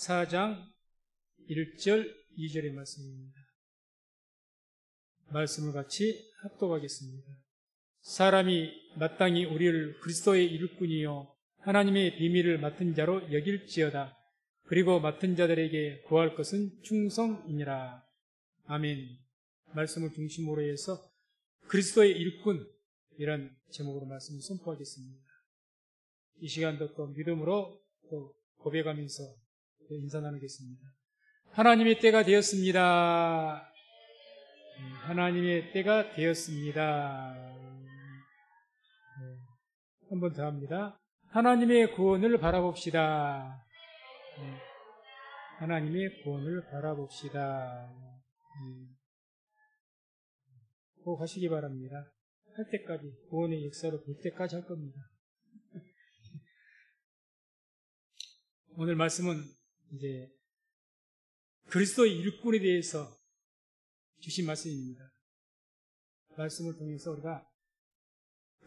4장 1절 2절의 말씀입니다. 말씀을 같이 합독하겠습니다. 사람이 마땅히 우리를 그리스도의 일꾼이요 하나님의 비밀을 맡은 자로 여길지어다. 그리고 맡은 자들에게 구할 것은 충성이니라. 아멘. 말씀을 중심으로 해서 그리스도의 일꾼이란 제목으로 말씀을 선포하겠습니다. 이 시간도 또 믿음으로 또 고백하면서 또 인사 나누겠습니다. 하나님의 때가 되었습니다. 하나님의 때가 되었습니다. 한 번 더 합니다. 하나님의 구원을 바라봅시다. 하나님의 구원을 바라봅시다. 꼭 하시기 바랍니다. 할 때까지, 구원의 역사를 볼 때까지 할 겁니다. 오늘 말씀은 이제 그리스도의 일꾼에 대해서 주신 말씀입니다. 말씀을 통해서 우리가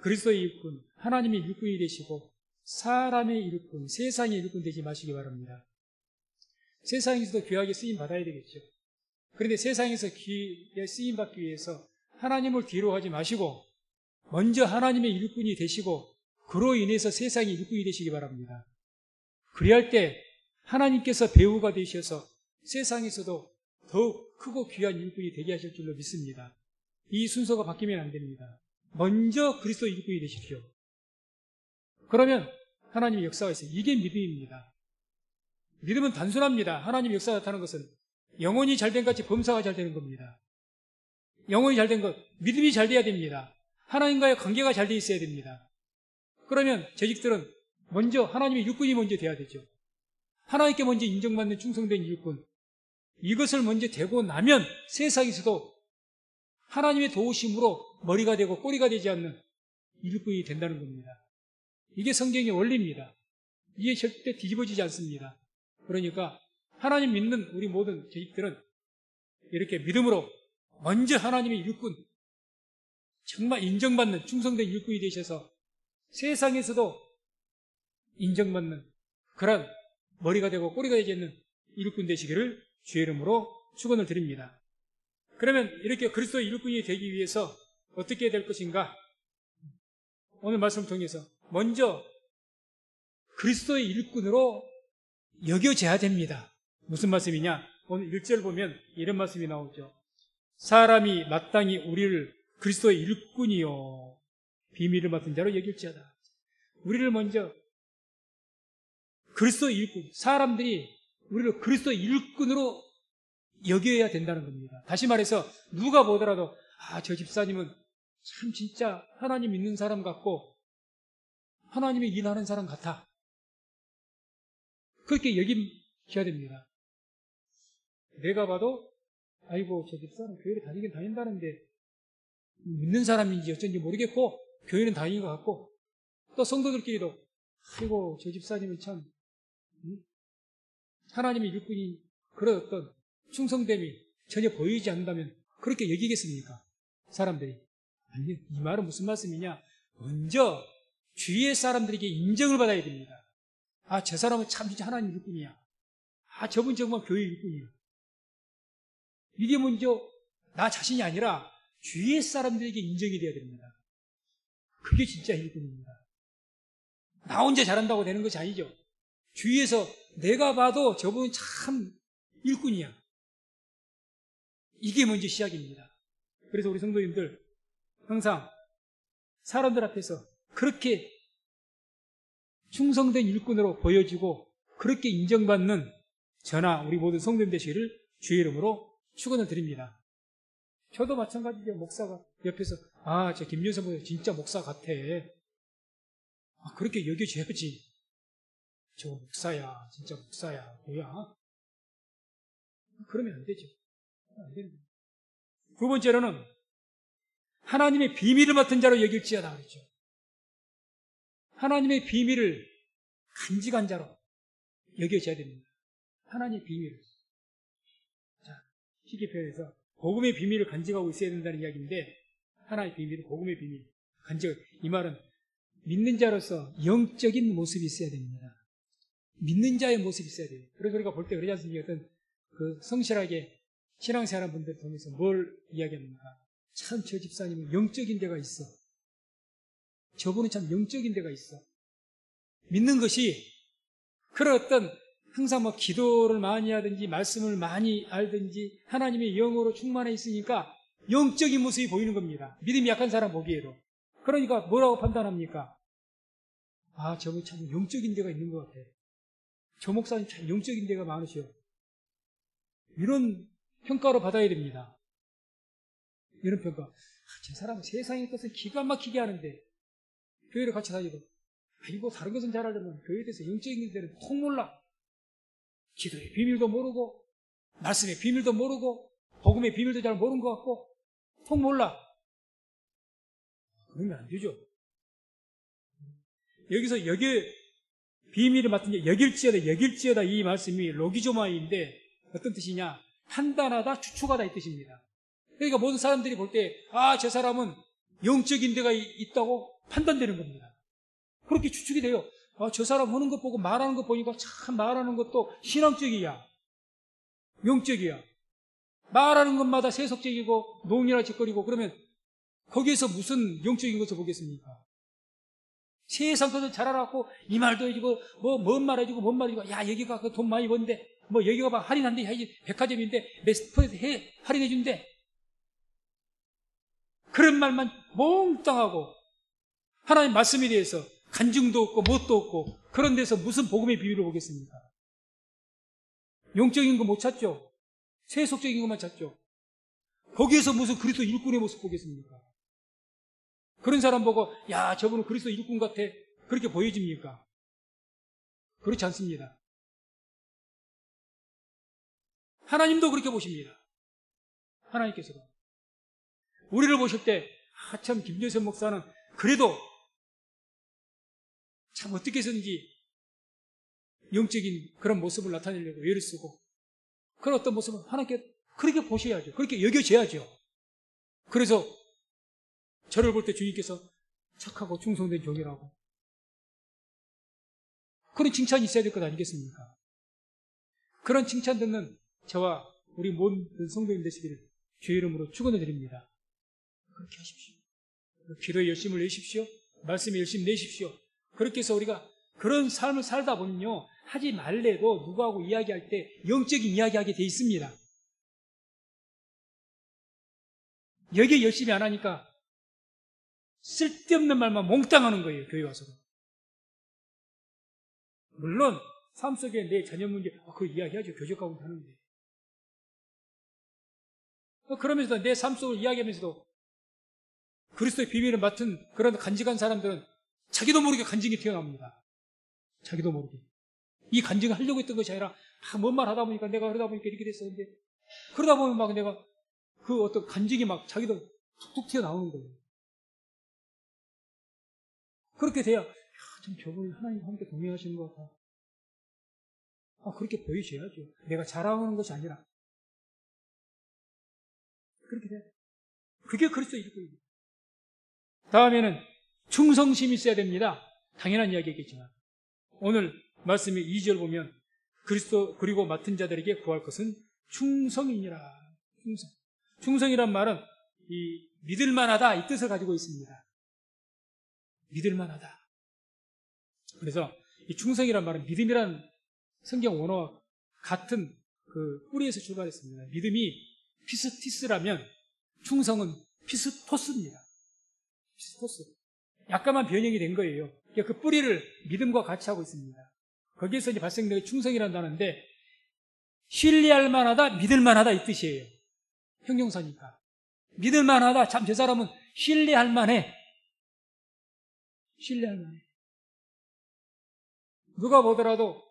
그리스도의 일꾼, 하나님의 일꾼이 되시고 사람의 일꾼, 세상의 일꾼 되지 마시기 바랍니다. 세상에서도 귀하게 쓰임 받아야 되겠죠. 그런데 세상에서 귀하게 쓰임 받기 위해서 하나님을 뒤로 하지 마시고 먼저 하나님의 일꾼이 되시고 그로 인해서 세상의 일꾼이 되시기 바랍니다. 그리할 때 하나님께서 배우가 되셔서 세상에서도 더욱 크고 귀한 일꾼이 되게 하실 줄로 믿습니다. 이 순서가 바뀌면 안 됩니다. 먼저 그리스도 일꾼이 되십시오. 그러면 하나님의 역사가 있어요. 이게 믿음입니다. 믿음은 단순합니다. 하나님의 역사가 나타나는 것은 영혼이 잘된 같이 범사가 잘 되는 겁니다. 영혼이 잘된 것, 믿음이 잘 돼야 됩니다. 하나님과의 관계가 잘 돼 있어야 됩니다. 그러면 재직들은 먼저 하나님의 일꾼이 먼저 돼야 되죠. 하나님께 먼저 인정받는 충성된 일꾼, 이것을 먼저 되고 나면 세상에서도 하나님의 도우심으로 머리가 되고 꼬리가 되지 않는 일꾼이 된다는 겁니다. 이게 성경의 원리입니다. 이게 절대 뒤집어지지 않습니다. 그러니까 하나님 믿는 우리 모든 재직들은 이렇게 믿음으로 먼저 하나님의 일꾼, 정말 인정받는 충성된 일꾼이 되셔서 세상에서도 인정받는 그런 머리가 되고 꼬리가 되지 않는 일꾼 되시기를 주의 이름으로 축원을 드립니다. 그러면 이렇게 그리스도의 일꾼이 되기 위해서 어떻게 해야 될 것인가? 오늘 말씀을 통해서 먼저 그리스도의 일꾼으로 여겨져야 됩니다. 무슨 말씀이냐? 오늘 1절 보면 이런 말씀이 나오죠. 사람이 마땅히 우리를 그리스도의 일꾼이요 비밀을 맡은 자로 여길지어다. 우리를 먼저 그리스도의 일꾼, 사람들이 우리를 그리스도의 일꾼으로 여겨야 된다는 겁니다. 다시 말해서 누가 보더라도 저 집사님은 참 진짜 하나님 믿는 사람 같고 하나님의 일하는 사람 같아. 그렇게 여기셔야 됩니다. 내가 봐도 아이고 저 집사는 교회를 다니긴 다닌다는데 믿는 사람인지 어쩐지 모르겠고 교회는 다니는 것 같고 또 성도들끼리도 아이고 저 집사님은 참 하나님의 일꾼이 그런 어떤 충성됨이 전혀 보이지 않는다면 그렇게 여기겠습니까? 사람들이. 아니, 이 말은 무슨 말씀이냐? 먼저 주위의 사람들에게 인정을 받아야 됩니다. 저 사람은 참 진짜 하나님 일꾼이야. 저분 정말 교회 일꾼이야. 이게 먼저 나 자신이 아니라 주위의 사람들에게 인정이 돼야 됩니다. 그게 진짜 일꾼입니다. 나 혼자 잘한다고 되는 것이 아니죠. 주위에서 내가 봐도 저분은 참 일꾼이야. 이게 먼저 시작입니다. 그래서 우리 성도님들 항상 사람들 앞에서 그렇게 충성된 일꾼으로 보여지고 그렇게 인정받는 저나 우리 모든 성도님 되시기를 주의 이름으로 축원을 드립니다. 저도 마찬가지죠. 목사가 옆에서 저 김윤선 목사 진짜 목사 같아. 그렇게 여겨줘야지. 저 목사야, 진짜 목사야, 뭐야? 그러면 안 되죠. 안 됩니다. 두 번째로는 하나님의 비밀을 맡은 자로 여길지어다 그랬죠. 하나님의 비밀을 간직한 자로 여겨져야 됩니다. 하나님의 비밀을. 쉽게 표현해서 복음의 비밀을 간직하고 있어야 된다는 이야기인데 하나님의 비밀은 복음의 비밀. 간직. 이 말은 믿는 자로서 영적인 모습이 있어야 됩니다. 믿는 자의 모습이 있어야 돼요. 그래서 우리가 볼 때 그러지 않습니까? 어떤 그 성실하게 신앙생활하는 분들 통해서 뭘 이야기합니까? 참 저 집사님은 영적인 데가 있어. 저분은 참 영적인 데가 있어. 믿는 것이 그런 어떤 항상 뭐 기도를 많이 하든지 말씀을 많이 알든지 하나님의 영으로 충만해 있으니까 영적인 모습이 보이는 겁니다. 믿음이 약한 사람 보기에도. 그러니까 뭐라고 판단합니까? 아, 저분 참 영적인 데가 있는 것 같아. 저 목사님 참 영적인 데가 많으셔. 이런 평가로 받아야 됩니다. 이런 평가. 아, 저 사람은 세상의 것을 기가 막히게 하는데 교회를 같이 다니고 아이고 다른 것은 잘 알려면 교회에 대해서 영적인 데는 통 몰라. 기도의 비밀도 모르고 말씀의 비밀도 모르고 복음의 비밀도 잘 모르는 것 같고 통 몰라. 그러면 안 되죠. 여기서 비밀을 맡은 게 여길지어다 이 말씀이 로기조마이인데 어떤 뜻이냐? 판단하다 추측하다 이 뜻입니다. 그러니까 모든 사람들이 볼 때 아, 저 사람은 영적인 데가 있다고 판단되는 겁니다. 그렇게 추측이 돼요. 아, 저 사람 하는 것 보고 말하는 것 보니까 참 말하는 것도 신앙적이야. 영적이야. 말하는 것마다 세속적이고 농이나 짓거리고 그러면 거기에서 무슨 영적인 것을 보겠습니까? 세상 것을 잘 알아갖고 이 말도 해주고 뭔 말 해주고 뭔 말 해주고 야 여기가 그 돈 많이 버는데 뭐 여기가 막 할인한데 백화점인데 몇 퍼센트 할인해 준대. 그런 말만 몽땅하고 하나님 말씀에 대해서 간증도 없고 뭣도 없고 그런 데서 무슨 복음의 비밀을 보겠습니까? 영적인 거 못 찾죠. 세속적인 것만 찾죠. 거기에서 무슨 그리스도 일꾼의 모습 보겠습니까? 그런 사람 보고 야 저분은 그리스도 일꾼 같아 그렇게 보여집니까? 그렇지 않습니다. 하나님도 그렇게 보십니다. 하나님께서도 우리를 보실 때 아, 참 김재선 목사는 그래도 참 어떻게 해서든지 영적인 그런 모습을 나타내려고 애를 쓰고 그런 어떤 모습을 하나님께 그렇게 보셔야죠. 그렇게 여겨져야죠. 그래서 저를 볼 때 주님께서 착하고 충성된 종이라고 그런 칭찬이 있어야 될 것 아니겠습니까? 그런 칭찬 듣는 저와 우리 모든 성도님 되시기를 주의 이름으로 축원을 드립니다. 그렇게 하십시오. 기도에 열심을 내십시오. 말씀에 열심히 내십시오. 그렇게 해서 우리가 그런 삶을 살다 보면요 하지 말래도 누구하고 이야기할 때 영적인 이야기하게 돼 있습니다. 여기에 열심히 안 하니까 쓸데없는 말만 몽땅 하는 거예요. 교회 와서도. 물론 삶 속에 내 자녀 문제 그 이야기하죠. 교제 가운데 하는데 그러면서 내 삶 속을 이야기하면서도 그리스도의 비밀을 맡은 그런 간직한 사람들은 자기도 모르게 간증이 튀어나옵니다. 자기도 모르게. 이 간증을 하려고 했던 것이 아니라 뭔 말 하다 보니까 내가 그러다 보니까 이렇게 됐었는데 그러다 보면 막 내가 그 어떤 간증이 막 자기도 툭툭 튀어나오는 거예요. 그렇게 돼야 참 저분이 하나님과 함께 동행하시는 것 같아. 그렇게 보여줘야죠. 내가 자랑하는 것이 아니라 그렇게 돼야 돼. 그게 그리스도의 일꾼입니다. 다음에는 충성심이 있어야 됩니다. 당연한 이야기겠지만 오늘 말씀의 2절 보면 그리스도 그리고 맡은 자들에게 구할 것은 충성이니라. 충성이란 말은 이 믿을만하다 이 뜻을 가지고 있습니다. 믿을만하다. 그래서 이 충성이란 말은 믿음이란 성경 원어와 같은 그 뿌리에서 출발했습니다. 믿음이 피스티스라면 충성은 피스토스입니다. 피스토스. 약간만 변형이 된 거예요. 그 뿌리를 믿음과 같이 하고 있습니다. 거기에서 이제 발생된 충성이라는 단어인데 신뢰할 만하다, 믿을 만하다 이 뜻이에요. 형용사니까. 믿을 만하다. 참 저 사람은 신뢰할 만해. 신뢰할 만해. 누가 보더라도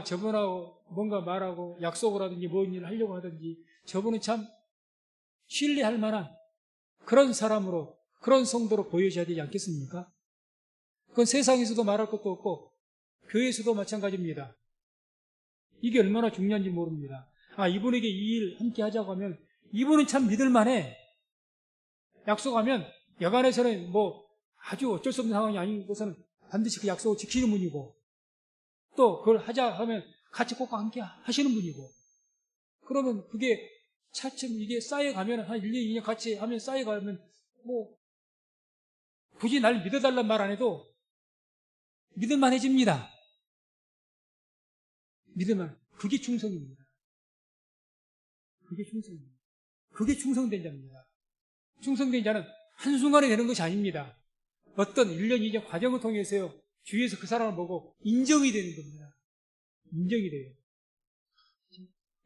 저분하고 뭔가 말하고 약속을 하든지 뭔 일을 하려고 하든지 저분은 참 신뢰할 만한 그런 사람으로 그런 성도로 보여져야 되지 않겠습니까? 그건 세상에서도 말할 것도 없고 교회에서도 마찬가지입니다. 이게 얼마나 중요한지 모릅니다. 이분에게 이 일 함께 하자고 하면 이분은 참 믿을만해. 약속하면 여간에서는 뭐 아주 어쩔 수 없는 상황이 아니고서는 반드시 그 약속을 지키는 분이고 또 그걸 하자 하면 같이 꼭 함께 하시는 분이고, 그러면 그게 차츰 이게 쌓여가면 한 1년, 2년 같이 하면 쌓여가면 뭐 굳이 날 믿어달란 말 안 해도 믿을만해집니다. 믿을만. 그게 충성입니다. 그게 충성입니다. 그게 충성된 자입니다. 충성된 자는 한순간에 되는 것이 아닙니다. 어떤 1년, 2년 과정을 통해서요, 주위에서 그 사람을 보고 인정이 되는 겁니다. 인정이 돼요.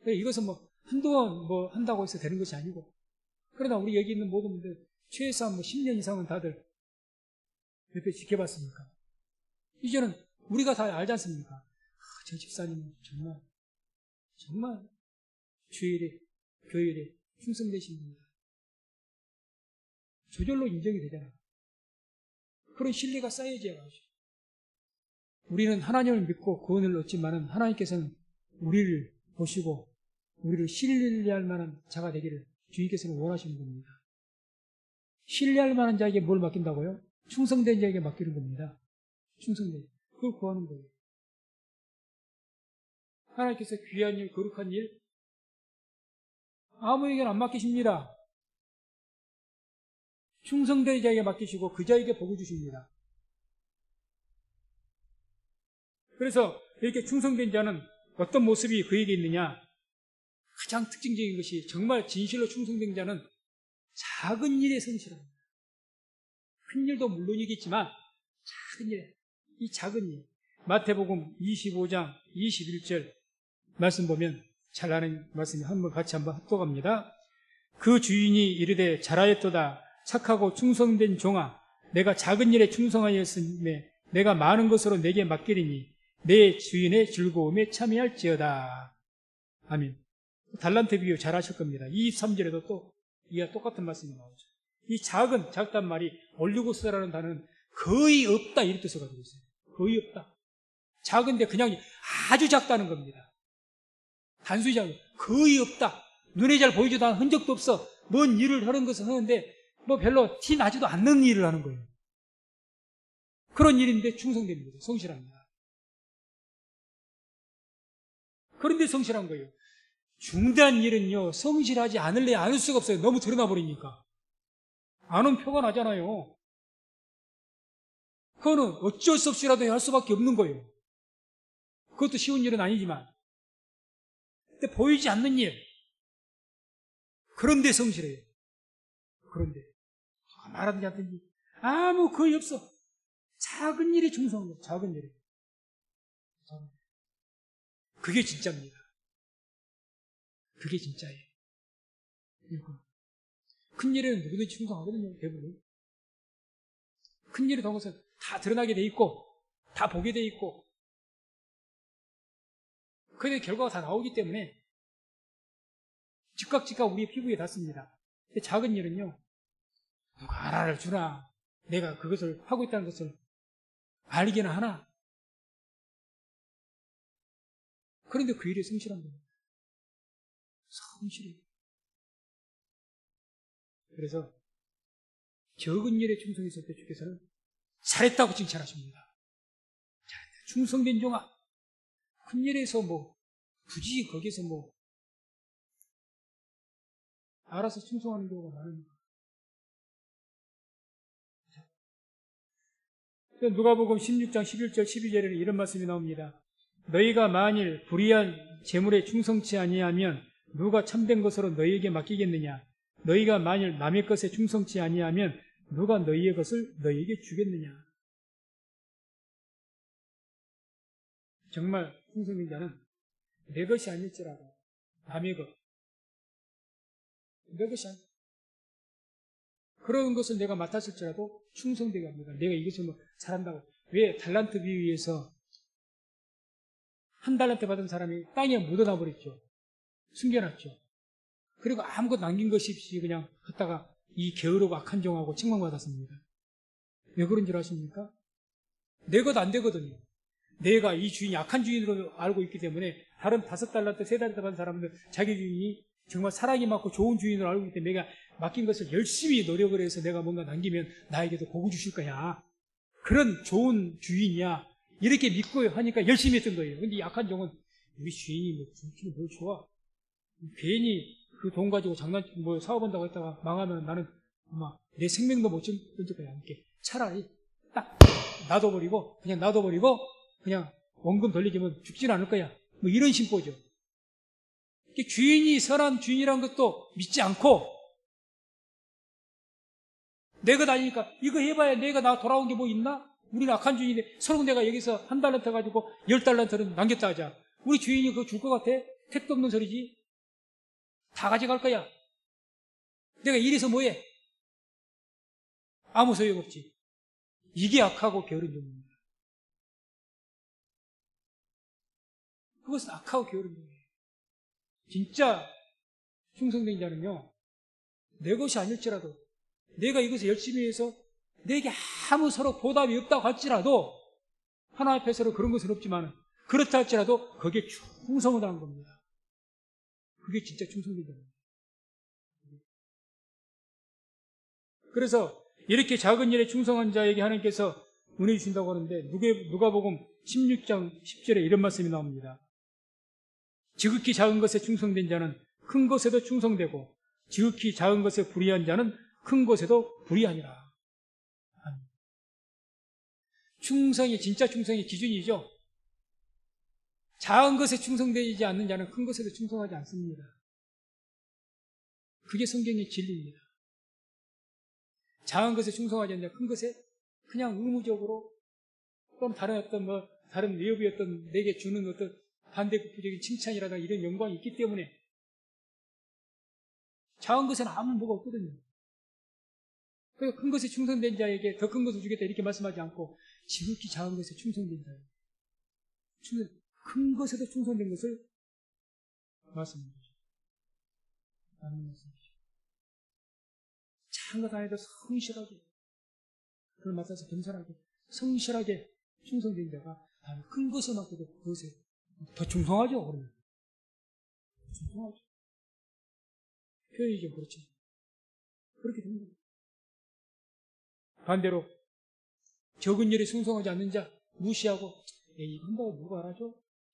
이것은 뭐 한동안 뭐 한다고 해서 되는 것이 아니고, 그러나 우리 여기 있는 모든 분들 최소한 뭐 10년 이상은 다들 옆에 지켜봤으니까 이제는 우리가 다 알지 않습니까? 저 집사님은 정말 주일에 교일에 충성되신 분이다. 저절로 인정이 되잖아요. 그런 신뢰가 쌓여져야 하죠. 우리는 하나님을 믿고 구원을 얻지만은 하나님께서는 우리를 보시고 우리를 신뢰할 만한 자가 되기를 주님께서는 원하시는 겁니다. 신뢰할 만한 자에게 뭘 맡긴다고요? 충성된 자에게 맡기는 겁니다. 충성된 자. 그걸 구하는 거예요. 하나님께서 귀한 일, 거룩한 일 아무에게는 안 맡기십니다. 충성된 자에게 맡기시고 그 자에게 복을 주십니다. 그래서 이렇게 충성된 자는 어떤 모습이 그에게 있느냐? 가장 특징적인 것이 정말 진실로 충성된 자는 작은 일에 성실합니다. 큰 일도 물론이겠지만 작은 일, 이 작은 일. 마태복음 25장 21절 말씀 보면 잘 아는 말씀이 같이 한번 합독합니다. 그 주인이 이르되 잘하였도다 착하고 충성된 종아 내가 작은 일에 충성하였음에 내가 많은 것으로 내게 맡기리니 내 주인의 즐거움에 참여할지어다. 아멘. 달란트 비유 잘 하실 겁니다. 23절에도 또 이와 똑같은 말씀이 나오죠. 이 작단 말이 올리고스라는 단어는 거의 없다 이런 뜻을 가지고 있어요. 거의 없다. 작은데 그냥 아주 작다는 겁니다. 단순히 작은 거의 없다. 눈에 잘 보이지도 않은 흔적도 없어. 뭔 일을 하는 것을 하는데 뭐 별로 티 나지도 않는 일을 하는 거예요. 그런 일인데 충성된 거죠. 성실합니다. 그런데 성실한 거예요. 중대한 일은요, 성실하지 않을래 않을 수가 없어요. 너무 드러나 버리니까. 안 하면 표가 나잖아요. 그거는 어쩔 수 없이라도 할 수밖에 없는 거예요. 그것도 쉬운 일은 아니지만. 근데 보이지 않는 일. 그런데 성실해요. 그런데. 말하든지 않든지 아무 거의 없어. 작은 일에 충성해요. 작은 일에. 그게 진짜입니다. 그게 진짜예요. 큰 일에는 누구든지 충성하거든요. 대부분. 큰 일이 된 것은 다 드러나게 돼 있고 다 보게 돼 있고 그의 결과가 다 나오기 때문에 즉각 우리의 피부에 닿습니다. 근데 작은 일은요. 누가 하나를 주나 내가 그것을 하고 있다는 것을 알기는 하나. 그런데 그 일에 성실한 겁니다. 성실히. 그래서 적은 일에 충성했을 때 주께서는 잘했다고 칭찬하십니다. 잘했다. 충성된 종아. 큰 일에서 굳이 거기서 알아서 충성하는 경우가 많으니까. 누가복음 16장 11절 12절에는 이런 말씀이 나옵니다. 너희가 만일 불의한 재물에 충성치 아니하면 누가 참된 것으로 너희에게 맡기겠느냐? 너희가 만일 남의 것에 충성치 아니하면 누가 너희의 것을 너희에게 주겠느냐? 정말 충성된 자는 내 것이 아닐지라도 남의 것, 내 것이 아니 그런 것을 내가 맡았을지라도 충성되게 합니다. 내가 이것을 잘한다고. 왜? 달란트 비유에서 한 달란트 받은 사람이 땅에 묻어놔 버렸죠. 숨겨놨죠. 그리고 아무것도 남긴 것이 없이 그냥 갔다가 이 게으르고 악한 종하고 책망받았습니다. 왜 그런 줄 아십니까? 내 것 안 되거든요. 내가 이 주인이 악한 주인으로 알고 있기 때문에 다른 5달란트, 3달란트 받은 사람들 자기 주인이 정말 사랑이 많고 좋은 주인으로 알고 있기 때문에 내가 맡긴 것을 열심히 노력을 해서 내가 뭔가 남기면 나에게도 복을 주실 거야. 그런 좋은 주인이야. 이렇게 믿고 하니까 열심히 했던 거예요. 근데 약한 종은 우리 주인이 뭐 주인이 뭘 좋아? 괜히 그 돈 가지고 뭐 사업한다고 했다가 망하면 나는 아마 내 생명도 못 던질 거야. 이렇게 차라리 딱 그냥 놔둬버리고 그냥 원금 돌리기면 죽지는 않을 거야. 뭐 이런 심보죠. 주인이 선한 주인이란 것도 믿지 않고 내가 다니니까 이거 해봐야 내가 나 돌아온 게 뭐 있나? 우리는 악한 주인인데 서로 내가 여기서 1달란트 가지고 10달란트는 남겼다 하자. 우리 주인이 그거 줄 것 같아? 택도 없는 소리지. 다 가져갈 거야. 내가 이래서 뭐해? 아무 소용없지. 이게 악하고 게으른 종입니다. 그것은 악하고 게으른 종이에요. 진짜 충성된 자는요, 내 것이 아닐지라도 내가 이것을 열심히 해서 내게 아무 서로 보답이 없다고 할지라도 하나님 앞에서는 그런 것은 없지만 그렇다 할지라도 거기에 충성을 다한 겁니다. 그게 진짜 충성된 자입니다. 그래서 이렇게 작은 일에 충성한 자에게 하나님께서 은혜 주신다고 하는데 누가복음 16장 10절에 이런 말씀이 나옵니다. 지극히 작은 것에 충성된 자는 큰 것에도 충성되고 지극히 작은 것에 불의한 자는 큰 것에도 불의하니라. 충성이 진짜 충성의 기준이죠. 작은 것에 충성되지 않는 자는 큰 것에도 충성하지 않습니다. 그게 성경의 진리입니다. 작은 것에 충성하지 않냐, 큰 것에 그냥 의무적으로 또는 다른 외업이 내게 주는 어떤 반대급부적인 칭찬이라든가 이런 영광이 있기 때문에 작은 것에는 아무 뭐가 없거든요. 그래서 큰 것에 충성된 자에게 더 큰 것을 주겠다 이렇게 말씀하지 않고 지극히 작은 것에 충성된 자예요. 큰 것에도 충성된 것을 말씀하는 거죠. 작은 것 안에도 성실하게 그걸 맡아서 겸손하게 성실하게 충성된 자가 큰 것을 맡고도 그것에 더 충성하죠. 그러면 충성하죠. 표현이 좀 그렇죠. 그렇게 됩니다. 반대로 적은 일에 충성하지 않는 자 무시하고 이거 한다고 누가 알아줘?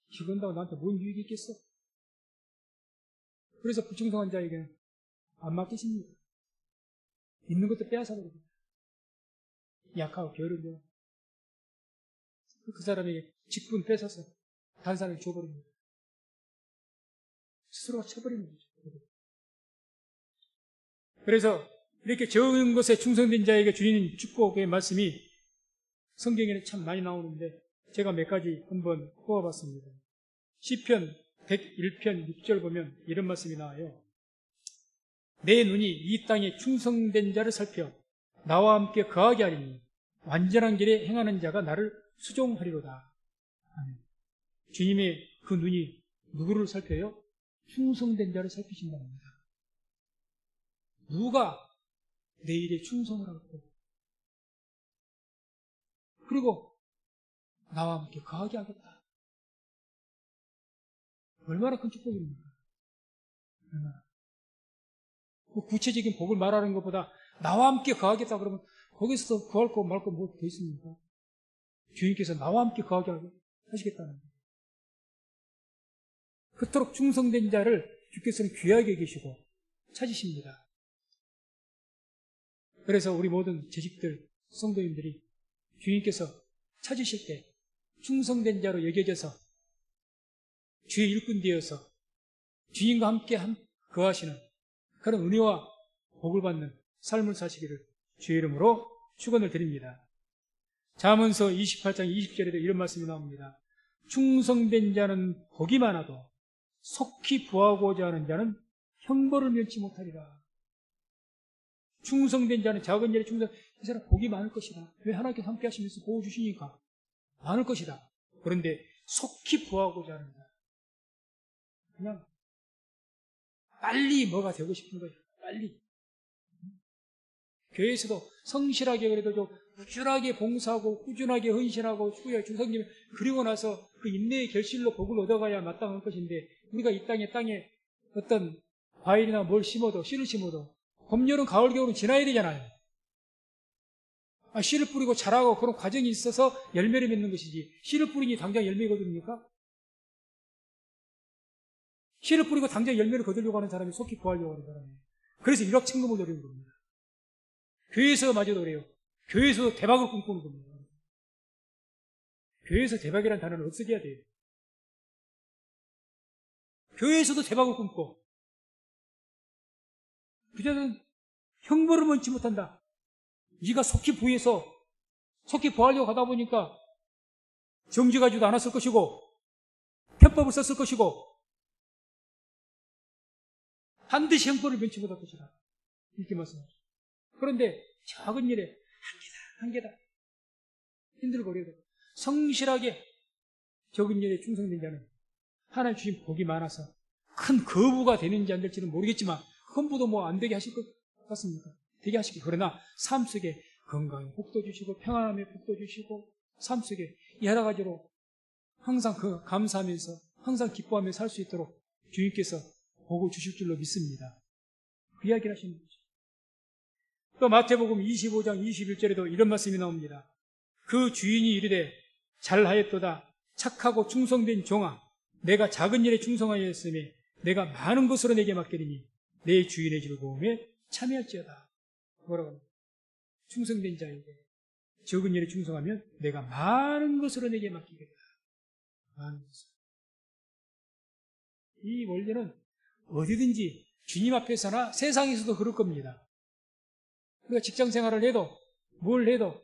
이거 한다고 나한테 뭔 유익이 있겠어? 그래서 불충성한 자에게는 안 맡기십니다. 있는 것도 빼앗아버립니다. 약하고 게으른 자 그 사람에게 직분 뺏어서 다른 사람에게 줘버립니다. 스스로가 쳐버리는 거죠. 그래서 이렇게 적은 것에 충성된 자에게 주시는 축복의 말씀이 성경에는 참 많이 나오는데 제가 몇 가지 한번 뽑아봤습니다. 시편 101편 6절 보면 이런 말씀이 나와요. 내 눈이 이 땅에 충성된 자를 살펴 나와 함께 거하게 하리니 완전한 길에 행하는 자가 나를 수종하리로다. 주님의 그 눈이 누구를 살펴요? 충성된 자를 살피신다는 겁니다. 누가 내 일에 충성을 하고 그리고 나와 함께 거하게 하겠다. 얼마나 큰 축복입니까? 얼마나. 구체적인 복을 말하는 것보다 나와 함께 거하겠다 그러면 거기서 거할 거 말 거 뭐 더 있습니까? 주님께서 나와 함께 거하게 하시겠다는 거예요. 그토록 충성된 자를 주께서는 귀하게 계시고 찾으십니다. 그래서 우리 모든 재직들, 성도님들이 주님께서 찾으실 때 충성된 자로 여겨져서 주의 일꾼 되어서 주님과 함께 거하시는 그런 은혜와 복을 받는 삶을 사시기를 주의 이름으로 축원을 드립니다. 잠언서 28장 20절에도 이런 말씀이 나옵니다. 충성된 자는 복이 많아도 속히 부하고자 하는 자는 형벌을 면치 못하리라. 충성된 자는 작은 일에 이 사람 복이 많을 것이다. 왜 하나님께서 함께 하시면서 보호 주시니까 많을 것이다. 그런데 속히 부하고자 하는 자 그냥 빨리 뭐가 되고 싶은 거예요. 빨리. 교회에서도 성실하게 그래도 좀 꾸준하게 봉사하고 꾸준하게 헌신하고 주성님 그리고 나서 그 인내의 결실로 복을 얻어가야 마땅한 것인데 우리가 이 땅에 어떤 과일이나 뭘 심어도 씨를 심어도 봄, 여름, 가을, 겨울은 지나야 되잖아요. 씨를 뿌리고 자라고 그런 과정이 있어서 열매를 맺는 것이지, 씨를 뿌리니 당장 열매 거둡니까? 씨를 뿌리고 당장 열매를 거두려고 하는 사람이 속히 구하려고 하는 사람이에요. 그래서 일확천금을 노리는 겁니다. 교회에서마저도 그래요. 교회에서 대박을 꿈꾸는 겁니다. 교회에서 대박이라는 단어를 없애야 돼요. 교회에서도 대박을 꿈꿔. 그자는 형벌을 원치 못한다. 네가 속히 부해서 속히 구하려고 하다 보니까 정지 가지도 않았을 것이고 편법을 썼을 것이고 반드시 형벌을 면치 못할 것이다. 이렇게 말씀하죠. 그런데 작은 일에 한 개다. 힘들거려도 성실하게 적은 일에 충성된 자는 하나님 주신 복이 많아서 큰 거부가 되는지 안 될지는 모르겠지만 그것보다 뭐 안 되게 하실 것 같습니까? 되게 하시기. 그러나 삶 속에 건강에 복도 주시고 평안함에 복도 주시고 삶 속에 여러 가지로 항상 감사하면서 항상 기뻐하며 살 수 있도록 주님께서 복을 주실 줄로 믿습니다. 그 이야기를 하시는 거죠. 또 마태복음 25장 21절에도 이런 말씀이 나옵니다. 그 주인이 이르되 잘하였도다 착하고 충성된 종아 내가 작은 일에 충성하였으며 내가 많은 것으로 내게 맡기리니 내 주인의 즐거움에 참여할지어다. 뭐라고 합니까? 충성된 자에게 적은 일에 충성하면 내가 많은 것으로 내게 맡기겠다. 많은 것으로. 이 원리는 어디든지 주님 앞에서나 세상에서도 그럴 겁니다. 우리가 직장 생활을 해도 뭘 해도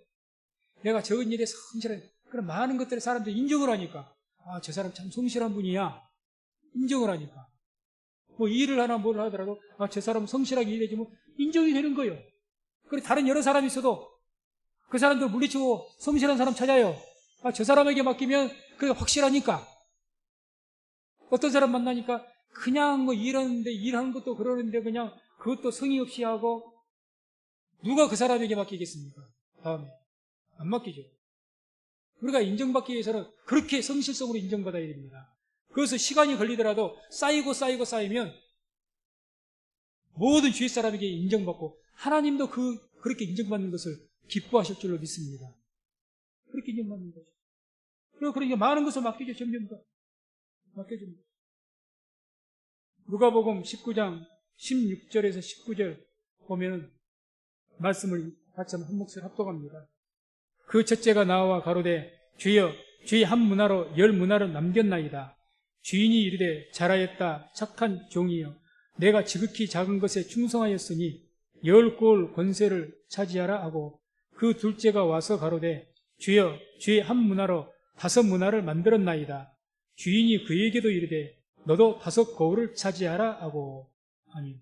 내가 적은 일에 성실한 그런 많은 것들을 사람들이 인정을 하니까 저 사람 참 성실한 분이야. 인정을 하니까. 뭐 일을 하나 뭘 하더라도 저 사람은 성실하게 일해주면 인정이 되는 거예요. 그리고 다른 여러 사람이 있어도 그 사람들 물리치고 성실한 사람 찾아요. 저 사람에게 맡기면 그게 확실하니까. 어떤 사람 만나니까 그냥 뭐 일하는데 일하는 것도 그러는데 그냥 그것도 성의 없이 하고 누가 그 사람에게 맡기겠습니까? 다음에 안 맡기죠. 우리가 인정받기 위해서는 그렇게 성실성으로 인정받아야 됩니다. 그래서 시간이 걸리더라도 쌓이면 모든 주위 사람에게 인정받고 하나님도 그렇게 인정받는 것을 기뻐하실 줄로 믿습니다. 그렇게 인정받는 거죠. 그러니까 많은 것을 맡기죠. 점점 더 맡겨줍니다. 누가복음 19장 16절에서 19절 보면은 말씀을 같이 한 몫을 합독합니다. 그 첫째가 나와 가로되 주여 주의 한 문화로 10문화를 남겼나이다. 주인이 이르되 잘하였다 착한 종이여 내가 지극히 작은 것에 충성하였으니 10골 권세를 차지하라 하고 그 둘째가 와서 가로되 주여 주의 한 문화로 5문화를 만들었나이다. 주인이 그에게도 이르되 너도 5거울을 차지하라 하고. 아멘.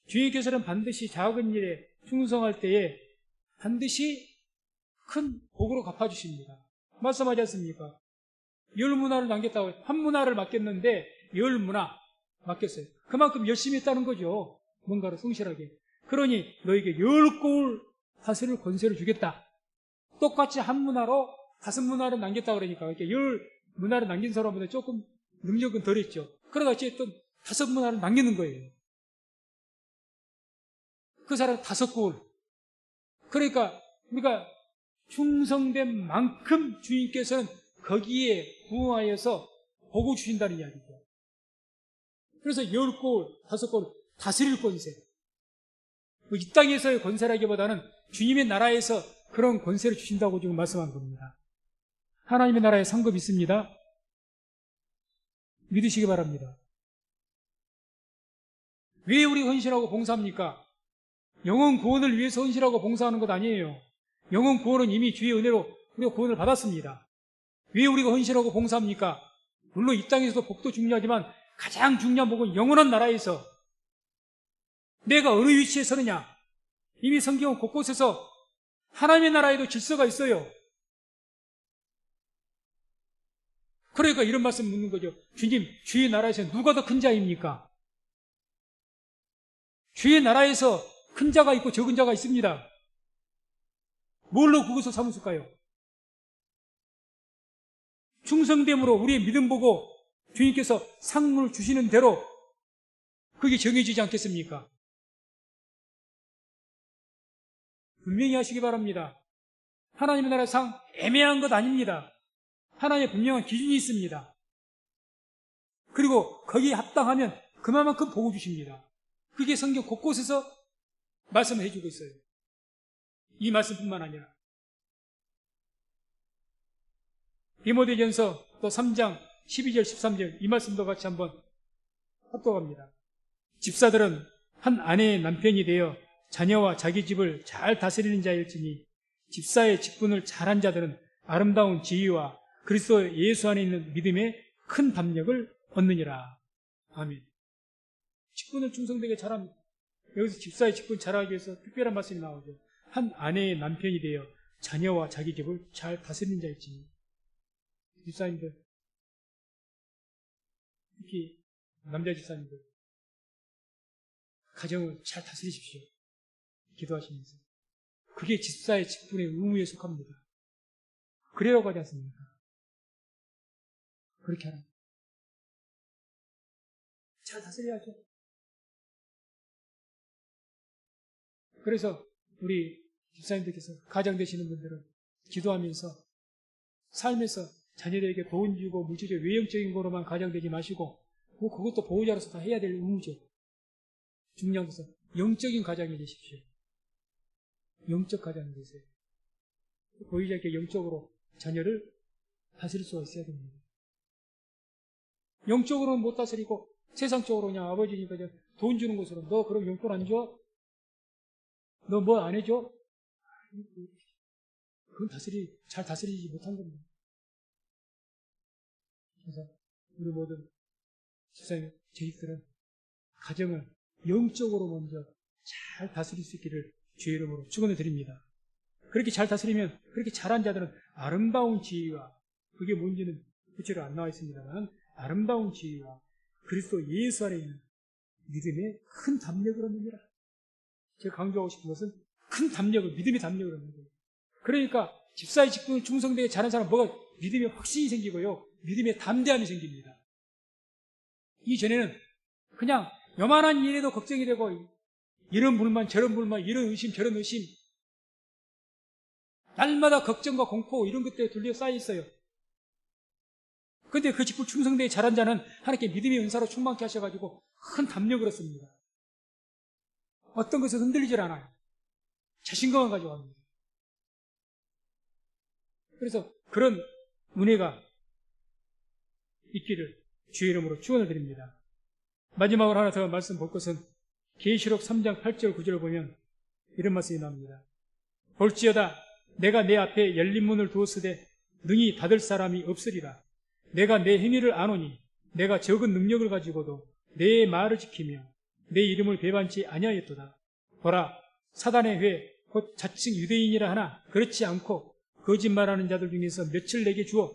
주인께서는 반드시 작은 일에 충성할 때에 반드시 큰 복으로 갚아주십니다. 말씀하지 않습니까? 10문화를 남겼다고 한 문화를 맡겼는데 10문화 맡겼어요. 그만큼 열심히 했다는 거죠. 뭔가를 성실하게. 그러니 너에게 10골 다스릴 권세를 주겠다. 똑같이 한 문화로 5문화를 남겼다 그러니까 이렇게 10문화를 남긴 사람보다 조금 능력은 덜했죠. 그러다 어쨌든 5문화를 남기는 거예요. 그 사람 5골. 그러니까 우리가 충성된 만큼 주님께서는 거기에 부응하여서 복을 주신다는 이야기죠. 그래서 10골, 5골 다스릴 권세. 이 땅에서의 권세라기보다는 주님의 나라에서 그런 권세를 주신다고 지금 말씀한 겁니다. 하나님의 나라에 상급 있습니다. 믿으시기 바랍니다. 왜 우리 헌신하고 봉사합니까? 영혼 구원을 위해서 헌신하고 봉사하는 것 아니에요. 영혼 구원은 이미 주의 은혜로 우리가 구원을 받았습니다. 왜 우리가 헌신하고 봉사합니까? 물론 이 땅에서도 복도 중요하지만 가장 중요한 복은 영원한 나라에서 내가 어느 위치에 서느냐. 이미 성경은 곳곳에서 하나님의 나라에도 질서가 있어요. 그러니까 이런 말씀 묻는 거죠. 주님, 주의 나라에서 누가 더 큰 자입니까? 주의 나라에서 큰 자가 있고 적은 자가 있습니다. 뭘로 그것을 삼으실까요? 충성됨으로 우리의 믿음 보고 주님께서 상을 주시는 대로 그게 정해지지 않겠습니까? 분명히 하시기 바랍니다. 하나님의 나라의 상 애매한 것 아닙니다. 하나님의 분명한 기준이 있습니다. 그리고 거기에 합당하면 그만큼 복을 주십니다. 그게 성경 곳곳에서 말씀을 해주고 있어요. 이 말씀뿐만 아니라 디모데전서 또 3장 12절 13절 이 말씀도 같이 한번 합독합니다. 집사들은 한 아내의 남편이 되어 자녀와 자기 집을 잘 다스리는 자일지니 집사의 직분을 잘한 자들은 아름다운 지위와 그리스도 예수 안에 있는 믿음의 큰 담력을 얻느니라. 아멘. 직분을 충성되게 잘합니다. 여기서 집사의 직분 잘하기 위해서 특별한 말씀이 나오죠. 한 아내의 남편이 되어 자녀와 자기 집을 잘 다스리는 자일지니. 집사님들, 특히 남자 집사님들, 가정을 잘 다스리십시오. 기도하시면서. 그게 집사의 직분의 의무에 속합니다. 그래라고 하지 않습니까? 그렇게 하라. 잘 다스려야죠. 그래서 우리 집사님들께서 가장 되시는 분들은 기도하면서 삶에서 자녀들에게 돈 주고 물질적 외형적인 거로만 가장되지 마시고 그것도 보호자로서 다 해야 될 의무죠. 중요한 것은 영적인 가장이 되십시오. 영적 가장이 되세요. 보호자에게 영적으로 자녀를 다스릴 수가 있어야 됩니다. 영적으로는 못 다스리고 세상적으로 그냥 아버지니까 돈 주는 것으로 너 그럼 용돈 안 줘? 너 뭐 안 해줘? 그건 잘 다스리지 못한 겁니다. 그래서 우리 모든 집사님, 제익들은 가정을 영적으로 먼저 잘 다스릴 수 있기를 주의 이름으로 축원을 드립니다. 그렇게 잘 다스리면 그렇게 잘한 자들은 아름다운 지위와 그게 뭔지는 구체로 안 나와 있습니다만 아름다운 지위와 그리스도 예수 안에 있는 믿음의 큰 담력을 얻느니라. 제가 강조하고 싶은 것은 큰 담력을, 믿음의 담력을 얻는 거예요. 그러니까 집사의 직분을 충성되게 잘하는 사람은 뭐가 믿음의 확신이 생기고요. 믿음의 담대함이 생깁니다. 이전에는 그냥 요만한 일에도 걱정이 되고 이런 불만 저런 불만 이런 의심 저런 의심 날마다 걱정과 공포 이런 것 때문에 둘러싸여 있어요. 그런데 그 직분 충성되게 잘한 자는 하나님께 믿음의 은사로 충만케 하셔가지고 큰 담력을 얻습니다. 어떤 것에 흔들리질 않아요. 자신감을 가져갑니다. 그래서 그런 은혜가 있기를 주의 이름으로 축원을 드립니다. 마지막으로 하나 더 말씀 볼 것은 계시록 3장 8절 9절을 보면 이런 말씀이 나옵니다. 볼지어다 내가 내 앞에 열린 문을 두었으되 능히 닫을 사람이 없으리라. 내가 내 행위를 아노니 내가 적은 능력을 가지고도 내 말을 지키며 내 이름을 배반치 아니하였도다. 보라 사단의 회 곧 자칭 유대인이라 하나 그렇지 않고 거짓말하는 자들 중에서 며칠 내게 주어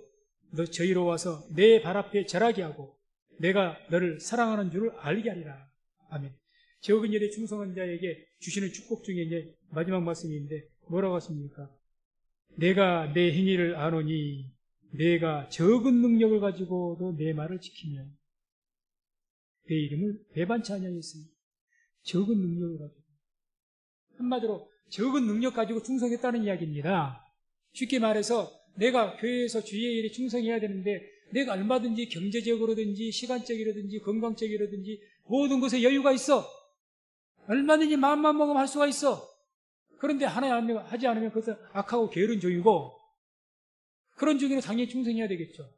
너 저희로 와서 내 발 앞에 절하게 하고 내가 너를 사랑하는 줄을 알게 하리라. 아멘. 적은 일에 충성한 자에게 주시는 축복 중에 이제 마지막 말씀인데 뭐라고 하십니까? 내가 내 행위를 아노니 내가 적은 능력을 가지고도 내 말을 지키며 내 이름을 배반치 아니하였으니 적은 능력을 가지고 한마디로 적은 능력 가지고 충성했다는 이야기입니다. 쉽게 말해서 내가 교회에서 주의 일에 충성해야 되는데 내가 얼마든지 경제적으로든지 시간적이라든지 건강적이라든지 모든 것에 여유가 있어. 얼마든지 마음만 먹으면 할 수가 있어. 그런데 하나님 하지 않으면 그것은 악하고 게으른 종이고 그런 종에는 당연히 충성해야 되겠죠.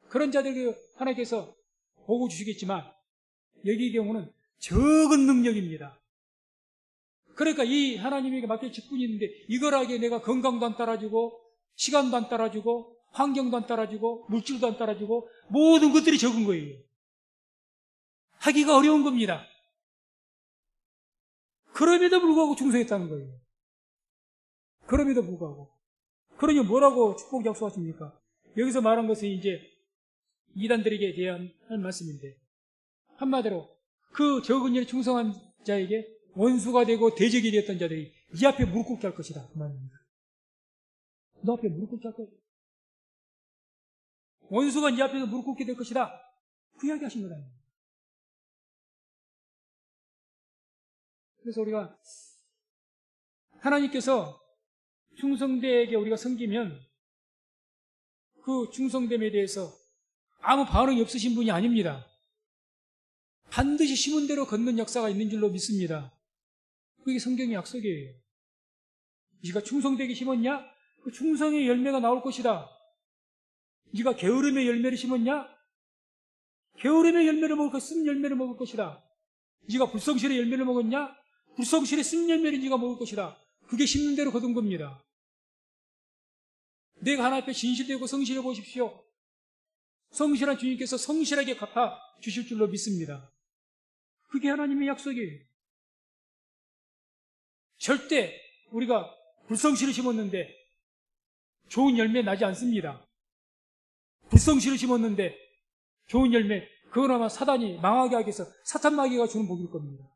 그런 자들에게 하나님께서 복을 주시겠지만 여기의 경우는 적은 능력입니다. 그러니까 이 하나님에게 맡길 직분이 있는데 이걸 하기에 내가 건강도 안 따라주고 시간도 안 따라주고 환경도 안 따라주고 물질도 안 따라주고 모든 것들이 적은 거예요. 하기가 어려운 겁니다. 그럼에도 불구하고 충성했다는 거예요. 그럼에도 불구하고. 그러니 뭐라고 축복 약속하십니까? 여기서 말한 것은 이제 이단들에게 대한 할 말씀인데 한마디로 그 적은 일에 충성한 자에게 원수가 되고 대적이 되었던 자들이 네 앞에 무릎 꿇게 할 것이다. 그 말입니다. 너 앞에 무릎 꿇게 할 거야. 원수가 네 앞에서 무릎 꿇게 될 것이다. 그 이야기 하신 거다. 그래서 우리가 하나님께서 충성되게 우리가 섬기면 그 충성됨에 대해서 아무 반응이 없으신 분이 아닙니다. 반드시 심은 대로 걷는 역사가 있는 줄로 믿습니다. 그게 성경의 약속이에요. 네가 충성되게 심었냐? 그 충성의 열매가 나올 것이다. 네가 게으름의 열매를 심었냐? 게으름의 열매를 먹을 것이다. 쓴 열매를 먹을 것이다. 네가 불성실의 열매를 먹었냐? 불성실의 쓴 열매를 네가 먹을 것이다. 그게 심는 대로 거둔 겁니다. 내가 하나님 앞에 진실되고 성실해 보십시오. 성실한 주님께서 성실하게 갚아 주실 줄로 믿습니다. 그게 하나님의 약속이에요. 절대 우리가 불성실을 심었는데 좋은 열매 나지 않습니다. 불성실을 심었는데 좋은 열매, 그건 아마 사단이 망하게 하기 위해서 사탄 마귀가 주는 복일 겁니다.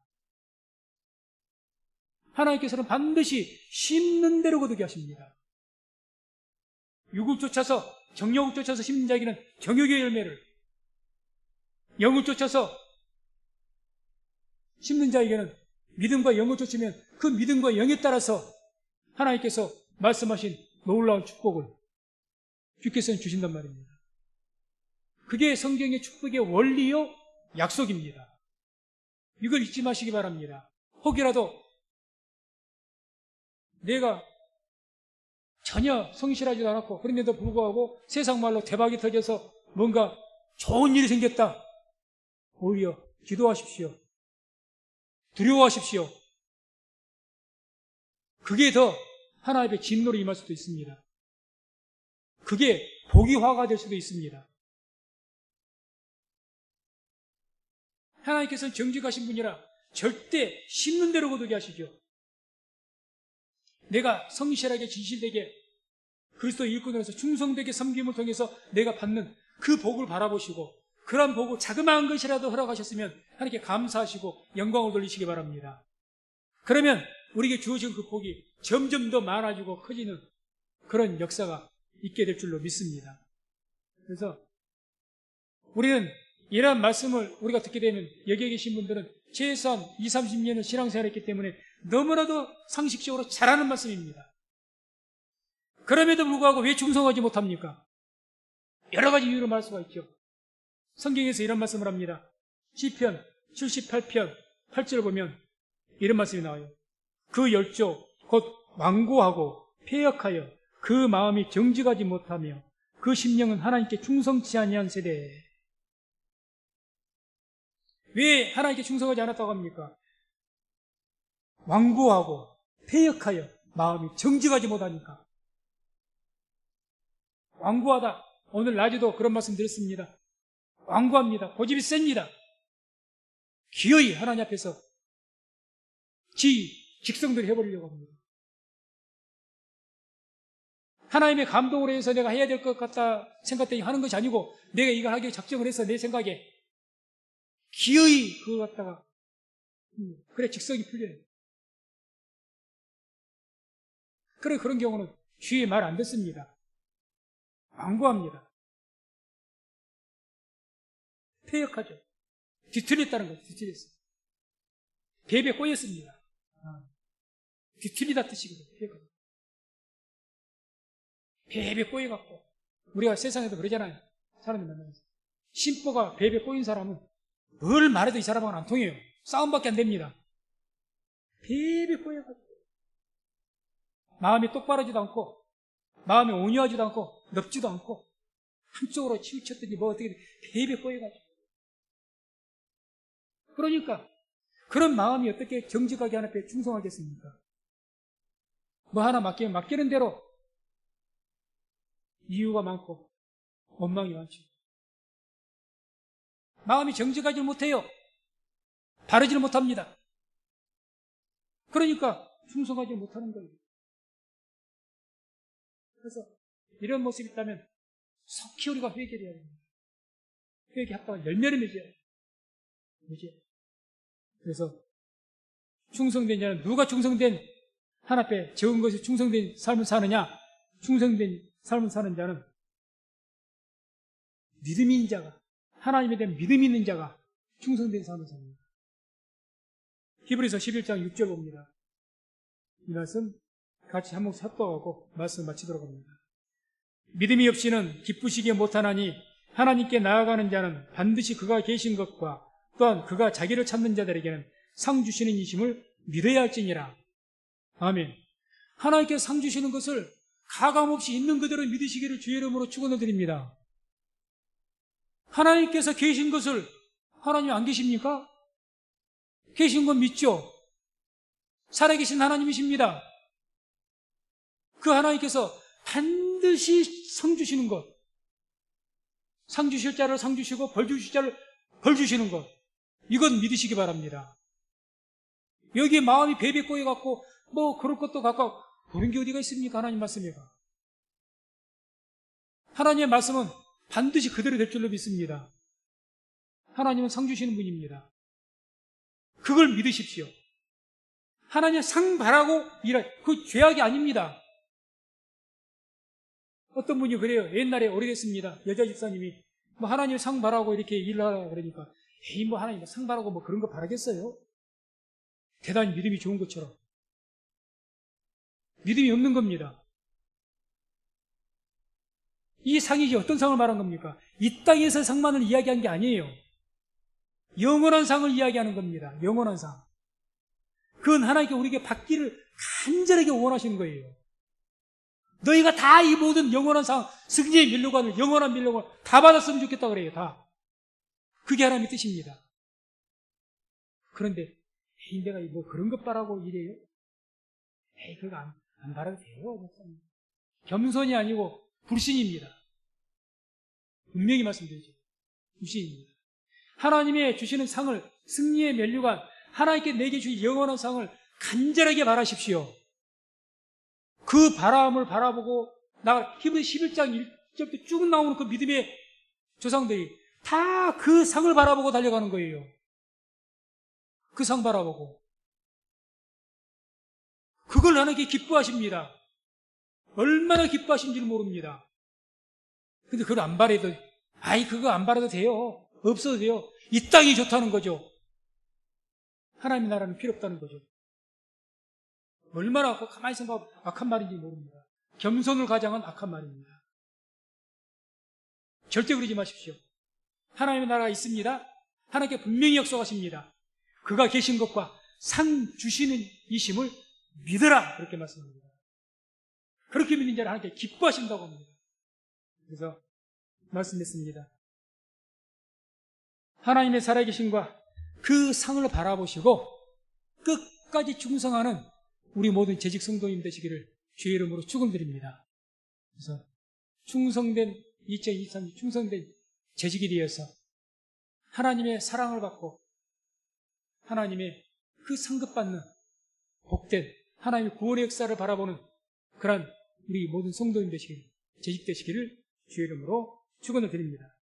하나님께서는 반드시 심는 대로 거두게 하십니다. 육을 쫓아서, 정욕을 쫓아서 심는 자에게는 정욕의 열매를, 영을 쫓아서 심는 자에게는 믿음과 영을 쫓으면 그 믿음과 영에 따라서 하나님께서 말씀하신 놀라운 축복을 주께서는 주신단 말입니다. 그게 성경의 축복의 원리요 약속입니다. 이걸 잊지 마시기 바랍니다. 혹이라도 내가 전혀 성실하지도 않았고 그런데도 불구하고 세상 말로 대박이 터져서 뭔가 좋은 일이 생겼다. 오히려 기도하십시오. 두려워하십시오. 그게 더 하나님의 진노로 임할 수도 있습니다. 그게 복이화가 될 수도 있습니다. 하나님께서는 정직하신 분이라 절대 심는 대로 거두게 하시죠. 내가 성실하게 진실되게 그리스도 일꾼으로서 충성되게 섬김을 통해서 내가 받는 그 복을 바라보시고 그러한 복을 자그마한 것이라도 허락하셨으면 하나님께 감사하시고 영광을 돌리시기 바랍니다. 그러면 우리에게 주어진 그 복이 점점 더 많아지고 커지는 그런 역사가 있게 될 줄로 믿습니다. 그래서 우리는 이러한 말씀을 우리가 듣게 되면 여기에 계신 분들은 최소한 20, 30년을 신앙생활을 했기 때문에 너무나도 상식적으로 잘하는 말씀입니다. 그럼에도 불구하고 왜 충성하지 못합니까? 여러 가지 이유로 말할 수가 있죠. 성경에서 이런 말씀을 합니다. 시편 78편 8절 보면 이런 말씀이 나와요. 그 열조 곧 완고하고 패역하여 그 마음이 정직하지 못하며 그 심령은 하나님께 충성치 아니한 세대에. 왜 하나님께 충성하지 않았다고 합니까? 완고하고 패역하여 마음이 정직하지 못하니까. 완고하다. 오늘 낮에도 그런 말씀 드렸습니다. 완고합니다. 고집이 셉니다. 기어이 하나님 앞에서 직성들을 해버리려고 합니다. 하나님의 감동으로 해서 내가 해야 될 것 같다 생각되니 하는 것이 아니고 내가 이걸 하기로 작정을 해서 내 생각에 기어이 그거 갖다가 그래 직성이 풀려요. 그래 그런 경우는 주의 말 안 듣습니다. 완고합니다. 패역하죠. 뒤틀렸다는 거죠. 뒤틀렸어요. 뱀에 꼬였습니다. 뒤틀리다 뜻이거든요. 뱀에 꼬여갖고 우리가 세상에도 그러잖아요. 사람들 만나면서 심보가 뱀에 꼬인 사람은 뭘 말해도 이 사람하고는 안 통해요. 싸움밖에 안 됩니다. 뱀에 꼬여갖고 마음이 똑바르지도 않고 마음이 온유하지도 않고 넓지도 않고 한쪽으로 치우쳤더니 뭐 어떻게 뱀에 꼬여가지고 그러니까 그런 마음이 어떻게 정직하게 하나님 앞에 충성하겠습니까? 뭐 하나 맡기면 맡기는 대로 이유가 많고 원망이 많죠. 마음이 정직하지 못해요. 바르지를 못합니다. 그러니까 충성하지 못하는 거예요. 그래서 이런 모습이 있다면 속히 우리가 회개를 해야 됩니다. 회개 합당한 열매를 맺어야 돼요. 그래서 충성된 자는 누가 충성된 하나님 앞에 적은 것이 충성된 삶을 사느냐? 충성된 삶을 사는 자는 믿음이 있는 자가 하나님에 대한 믿음이 있는 자가 충성된 삶을 삽니다. 히브리서 11장 6절 봅니다. 이 말씀 같이 한 목소리 합독하고 말씀을 마치도록 합니다. 믿음이 없이는 기쁘시게 못하나니 하나님께 나아가는 자는 반드시 그가 계신 것과 또한 그가 자기를 찾는 자들에게는 상 주시는 이심을 믿어야 할지니라. 아멘. 하나님께 상 주시는 것을 가감없이 있는 그대로 믿으시기를 주의 이름으로 축원드립니다. 하나님께서 계신 것을 하나님 안 계십니까? 계신 건 믿죠? 살아계신 하나님이십니다. 그 하나님께서 반드시 상 주시는 것, 상 주실 자를 상 주시고 벌 주실 자를 벌 주시는 것, 이건 믿으시기 바랍니다. 여기에 마음이 베베 꼬여갖고 뭐 그럴 것도 갖고 그런 게 어디가 있습니까? 하나님 말씀이가. 하나님의 말씀은 반드시 그대로 될 줄로 믿습니다. 하나님은 상 주시는 분입니다. 그걸 믿으십시오. 하나님 상 바라고 그 죄악이 아닙니다. 어떤 분이 그래요. 옛날에 오래됐습니다. 여자 집사님이 뭐 하나님 상 바라고 이렇게 일을 하라 그러니까 에이 뭐 하나님 상 바라고 뭐 그런 거 바라겠어요? 대단히 믿음이 좋은 것처럼. 믿음이 없는 겁니다. 이 상이 어떤 상을 말한 겁니까? 이 땅에서 상만을 이야기한 게 아니에요. 영원한 상을 이야기하는 겁니다. 영원한 상. 그건 하나님께 우리에게 받기를 간절하게 원하시는 거예요. 너희가 다 이 모든 영원한 상, 승리의 면류관을, 영원한 면류관을 다 받았으면 좋겠다 그래요. 다. 그게 하나님의 뜻입니다. 그런데 에이, 내가 뭐 그런 것 바라고 이래요? 에이, 그거 안 바라도 돼요. 겸손이 아니고 불신입니다. 분명히 말씀드리죠. 불신입니다. 하나님의 주시는 상을, 승리의 면류관, 하나님께 내게 주신 영원한 상을 간절하게 바라십시오. 그 바람을 바라보고 히브리서 11장 1절부터 쭉 나오는 그 믿음의 조상들이 다 그 상을 바라보고 달려가는 거예요. 그 상 바라보고. 그걸 하나님께 기뻐하십니다. 얼마나 기뻐하신지를 모릅니다. 근데 그걸 안 바라도, 아이, 그거 안 바라도 돼요. 없어도 돼요. 이 땅이 좋다는 거죠. 하나님의 나라는 필요 없다는 거죠. 얼마나 가만히 생각하면 악한 말인지 모릅니다. 겸손을 가장한 악한 말입니다. 절대 그러지 마십시오. 하나님의 나라가 있습니다. 하나님께 분명히 약속하십니다. 그가 계신 것과 상 주시는 이심을 믿으라. 그렇게 말씀합니다. 그렇게 믿는 자를 하나님께 기뻐하신다고 합니다. 그래서 말씀했습니다. 하나님의 살아계심과 그 상을 바라보시고 끝까지 충성하는 우리 모든 재직 성도님 되시기를 주의 이름으로 축원드립니다. 그래서 충성된 2023년 충성된 재직이 되어서 하나님의 사랑을 받고 하나님의 그 상급받는 복된 하나님의 구원의 역사를 바라보는 그런 우리 모든 성도님 되시기를 재직 되시기를 주의 이름으로 축원을 드립니다.